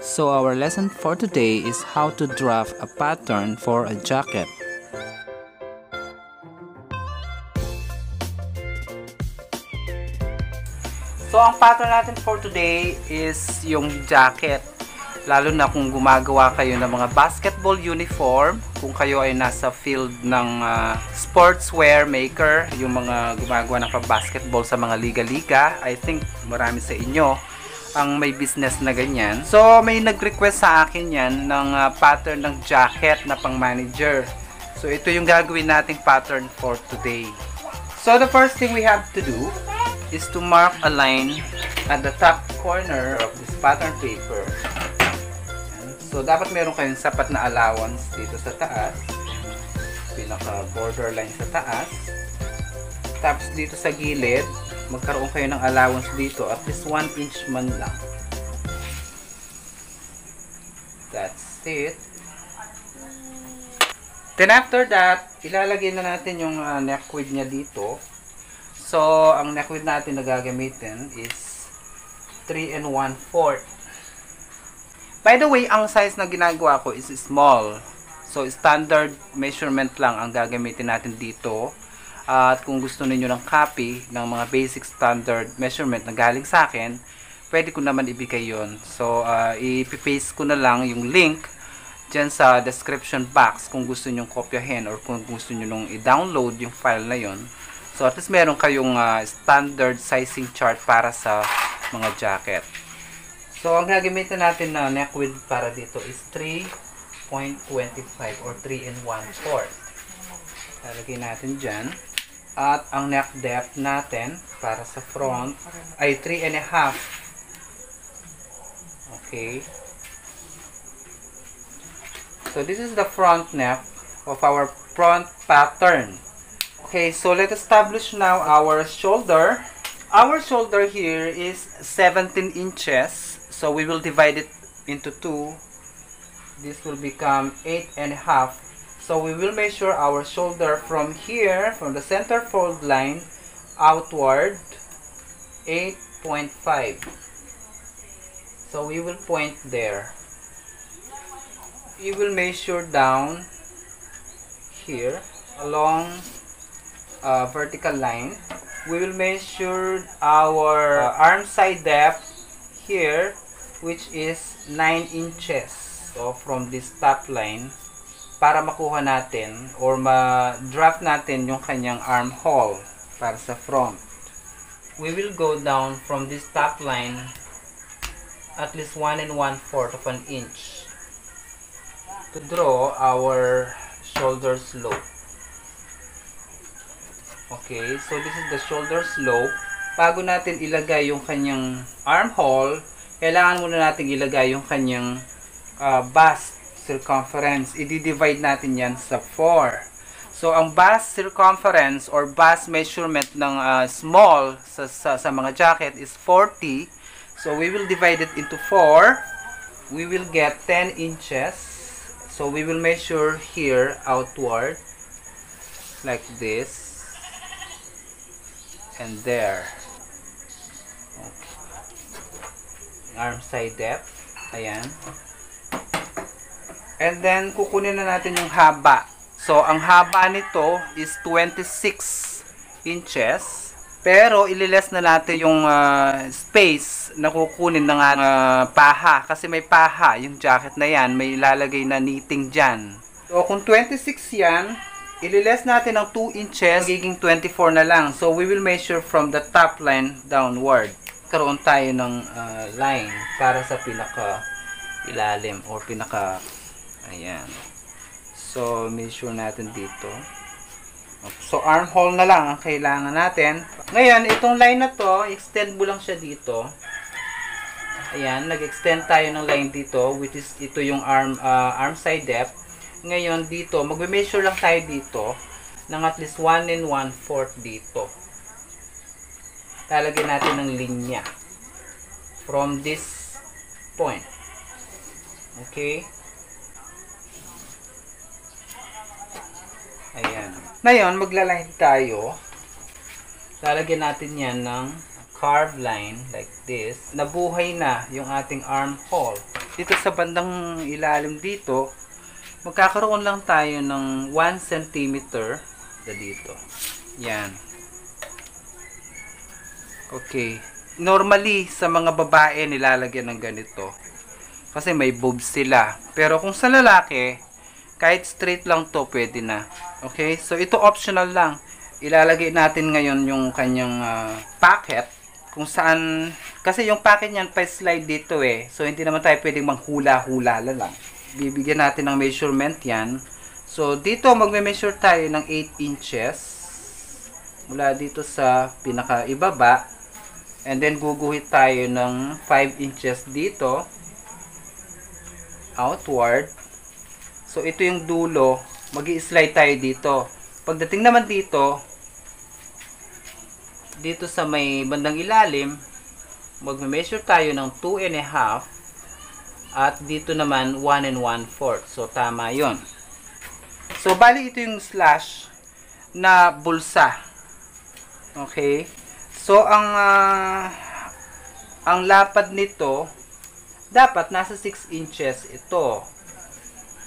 So our lesson for today is how to draft a pattern for a jacket. So ang pattern natin for today is yung jacket. Lalo na kung gumagawa kayo ng mga basketball uniform, kung kayo ay nasa field ng sportswear maker, yung mga gumagawa ng basketball sa mga liga-liga, I think marami sa inyo ang may business na ganyan. So may nag-request sa akin yan ng pattern ng jacket na pang manager. So ito yung gagawin nating pattern for today. So the first thing we have to do is to mark a line at the top corner of this pattern paper. So dapat meron kayong sapat na allowance dito sa taas, pinaka borderline sa taas. Tapos dito sa gilid, magkaroon kayo ng allowance dito, at least 1 inch man lang. That's it. Then after that, ilalagay na natin yung neck width niya dito. So ang neck width natin na gagamitin is 3 1/4. By the way, ang size na ginagawa ko is small. So standard measurement lang ang gagamitin natin dito. At kung gusto niyo ng copy ng mga basic standard measurement na galing sa akin, pwede ko naman ibigay yon. So i-paste ko na lang yung link dyan sa description box kung gusto niyo kopyahin or kung gusto niyo nung i-download yung file na yon. So at least meron kayong standard sizing chart para sa mga jacket. So ang gagamitin natin na neck width para dito is 3.25 or 3 1/4. Lalagay natin dyan. At ang neck depth natin para sa front ay 3 1/2. Okay. So this is the front neck of our front pattern. Okay, so let's establish now our shoulder. Our shoulder here is 17 inches. So we will divide it into 2. This will become 8 1/2. So we will measure our shoulder from here, from the center fold line, outward, 8.5. So we will point there. We will measure down here, along vertical line. We will measure our arm side depth here, which is 9 inches. So from this top line, para makuha natin or ma-draft natin yung kanyang armhole para sa front, we will go down from this top line at least 1 1/4 of an inch to draw our shoulder slope. Okay, so this is the shoulder slope. Bago natin ilagay yung kanyang armhole, kailangan muna natin ilagay yung kanyang bust circumference. I-divide natin yan sa 4. So ang bust circumference or bust measurement ng small sa mga jacket is 40. So we will divide it into 4. We will get 10 inches. So we will measure here outward like this and there. Okay. Arm side depth. Ayan. And then, kukunin na natin yung haba. So, ang haba nito is 26 inches. Pero, ililes na natin yung space na kukunin ng paha. Kasi may paha. Yung jacket na yan, may ilalagay na knitting dyan. So, kung 26 yan, ililes natin ng 2 inches, magiging 24 na lang. So, we will measure from the top line downward. Karoon tayo ng line para sa pinaka ilalim or pinaka ayan. So measure natin dito. So armhole na lang ang kailangan natin. Ngayon itong line na to, extend mo lang siya dito. Ayan, nag-extend tayo ng line dito, which is ito yung arm side depth. Ngayon dito, magme-measure lang tayo dito ng at least 1 1/4 dito. Lalagyan natin ng linya from this point. Okay? Ayan. Ngayon, magla-line tayo. Lalagyan natin yan ng carved line like this. Nabuhay na yung ating armhole. dito sa bandang ilalim dito, magkakaroon lang tayo ng 1 cm dito. Yan. Okay. Normally, sa mga babae, nilalagyan ng ganito. Kasi may boobs sila. Pero kung sa lalaki, kahit straight lang to, pwede na. Okay? So, ito optional lang. Ilalagay natin ngayon yung kanyang packet. Kung saan, kasi yung packet niyan pa-slide dito eh. So, hindi naman tayo pwedeng manghula-hula lang. Bibigyan natin ng measurement yan. So, dito magme-measure tayo ng 8 inches. Mula dito sa pinaka-ibaba. And then, guguhit tayo ng 5 inches dito. Outward. So, ito yung dulo. Mag-i-slide tayo dito. Pagdating naman dito sa may bandang ilalim, magme-measure tayo ng 2.5 at dito naman 1 1/4. So, tama yon. So, bali ito yung slash na bulsa. Okay? So, ang lapad nito dapat nasa 6 inches ito.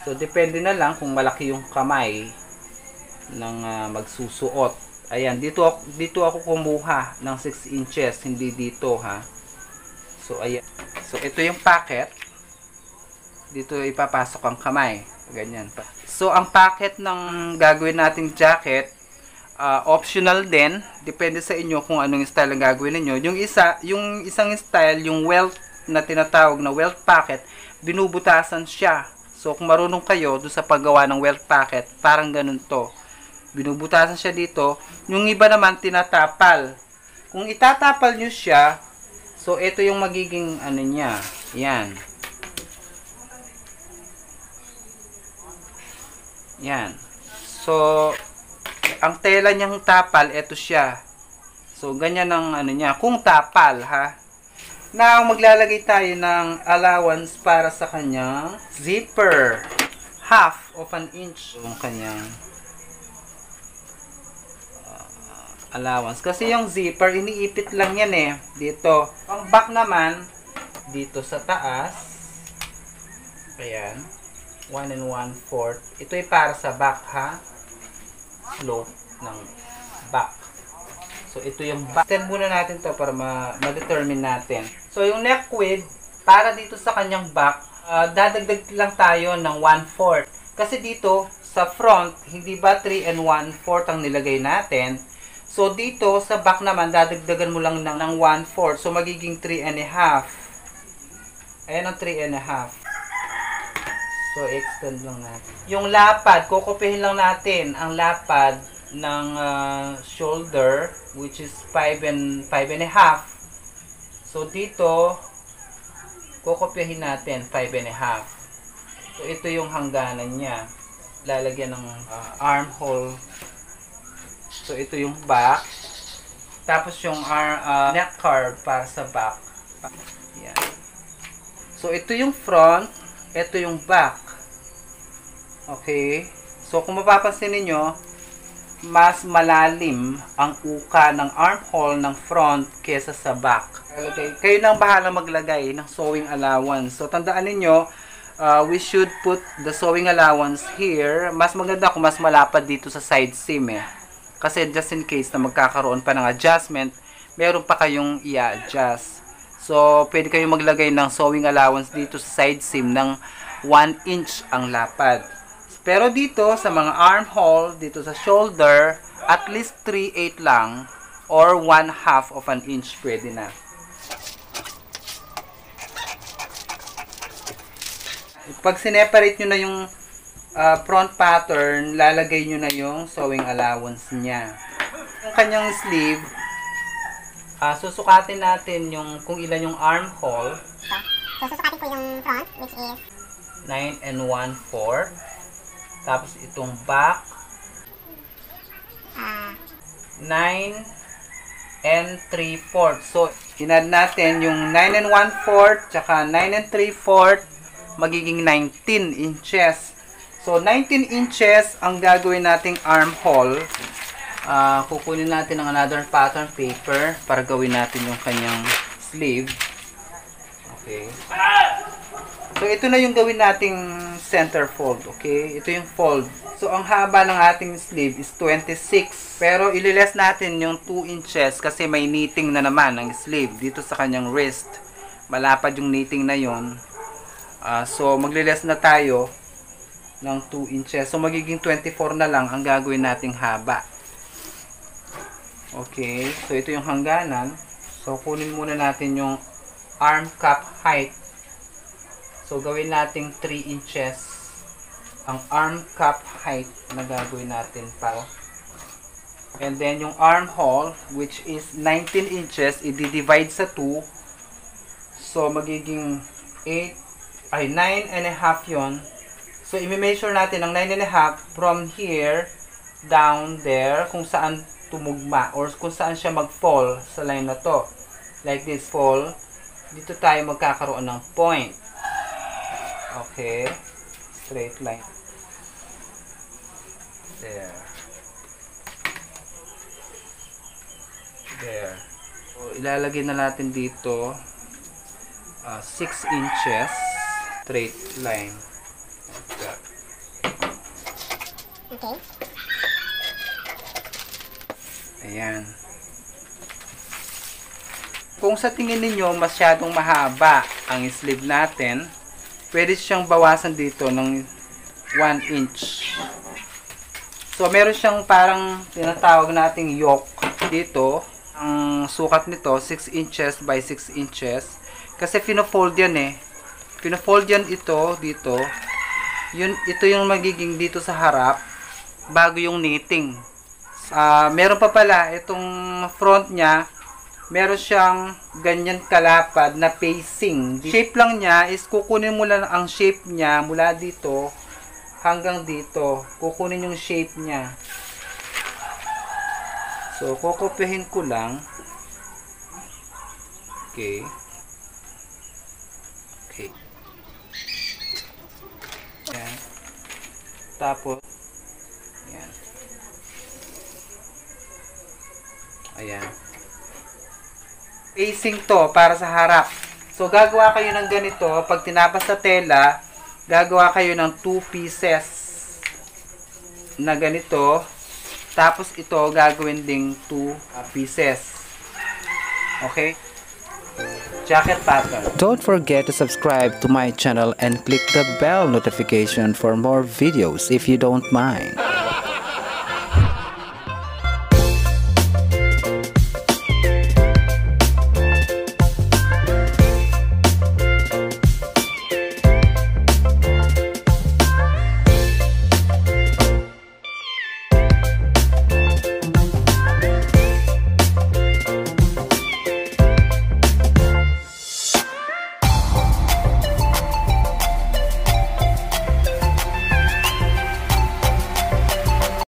So, depende na lang kung malaki yung kamay ng magsusuot. Ayan, dito ako kumuha ng 6 inches, hindi dito ha. So, ayan. So, ito yung packet. Dito ipapasok ang kamay. Ganyan pa. So, ang packet ng gagawin nating jacket, optional din. Depende sa inyo kung anong style ang gagawin niyo. Yung isang style, yung welt na tinatawag na welt packet, binubutasan siya. So, kung marunong kayo doon sa paggawa ng welt packet, parang ganun to. Binubutasan siya dito. Yung iba naman, tinatapal. Kung itatapal nyo siya, so, ito yung magiging, ano niya, yan. Yan. So, ang tela niyang tapal, ito siya. So, ganyan ang, ano niya, kung tapal, ha. Now, maglalagay tayo ng allowance para sa kanyang zipper. 1/2 inch yung kanyang allowance. Kasi yung zipper, iniipit lang yan eh. Dito. Ang back naman, dito sa taas. Ayan. 1 1/4. Ito ay para sa back ha. Slope ng back. So, ito yung back. Extend muna natin to para ma-determine natin. So, yung neck width, para dito sa kanyang back, dadagdag lang tayo ng 1/4. Kasi dito, sa front, hindi ba 3 1/4 ang nilagay natin? So, dito, sa back naman, dadagdagan mo lang ng 1/4. So, magiging 3.5. Ayan ang 3.5. So, extend lang natin. Yung lapad, kukupihin lang natin ang lapad ng shoulder, which is 5.5. So, dito, kukupihin natin 5.5. So, ito yung hangganan niya. Lalagyan ng armhole. So, ito yung back. Tapos, yung neck curve para sa back. Yan. So, ito yung front. Ito yung back. Okay? So, kung mapapansin niyo, mas malalim ang uka ng armhole ng front kesa sa back. Okay. Kayo nang bahala maglagay ng sewing allowance. So, tandaan niyo, we should put the sewing allowance here. Mas maganda kung mas malapad dito sa side seam eh. Kasi just in case na magkakaroon pa ng adjustment, meron pa kayong i-adjust. So, pwede kayong maglagay ng sewing allowance dito sa side seam ng 1 inch ang lapad. Pero dito, sa mga armhole, dito sa shoulder, at least 3/8 lang or 1/2 inch pwede na. Pag sineparate nyo na yung front pattern, lalagay nyo na yung sewing allowance niya. Yung kanyang sleeve, susukatin natin yung kung ilan yung armhole. So, susukatin ko yung front, which is 9 1/4. Tapos itong back, 9 3/4. So, inad natin yung 9 1/4 tsaka 9 3/4, magiging 19 inches. So, 19 inches ang gagawin nating armhole. Kukunin natin ng another pattern paper para gawin natin yung kanyang sleeve. Okay. So, ito na yung gawin nating center fold, okay? Ito yung fold. So, ang haba ng ating sleeve is 26. Pero, ililes natin yung 2 inches kasi may knitting na naman ang sleeve dito sa kanyang wrist. Malapad yung knitting na yon. So, magliles na tayo ng 2 inches. So, magiging 24 na lang ang gagawin nating haba. Okay. So, ito yung hangganan. So, kunin muna natin yung arm cup height. So, gawin natin 3 inches ang arm cup height na gagawin natin pa. And then, yung armhole, which is 19 inches, i-divide sa 2. So, magiging 9 and a half yun. So, i-measure natin ang 9 and a half from here down there kung saan tumugma or kung saan siya mag-fall sa line na to. Like this, fall. Dito tayo magkakaroon ng point. Okay. Straight line. There. There. So, ilalagay na natin dito 6 inches straight line. Okay. Ayan. Kung sa tingin ninyo masyadong mahaba ang sleeve natin, pwede siyang bawasan dito ng 1 inch. So, meron siyang parang tinatawag nating yoke dito. Ang sukat nito, 6 inches by 6 inches. Kasi pino-fold yan eh. Pino-fold yan ito, dito. Ito yung magiging dito sa harap, bago yung knitting. Meron pa pala, itong front niya, meron siyang ganyan kalapad na pacing. Shape lang niya is kukunin mo lang ang shape niya mula dito hanggang dito. Kukunin yung shape niya. So, kukopyahin ko lang. Okay. Okay. Yan. Tapos, yan. Ayan. Pacing to para sa harap. So, gagawa kayo ng ganito. Pag tinapas sa tela, gagawa kayo ng 2 pieces na ganito. Tapos, ito gagawin ding 2 pieces. Okay? Jacket pattern. Don't forget to subscribe to my channel and click the bell notification for more videos if you don't mind.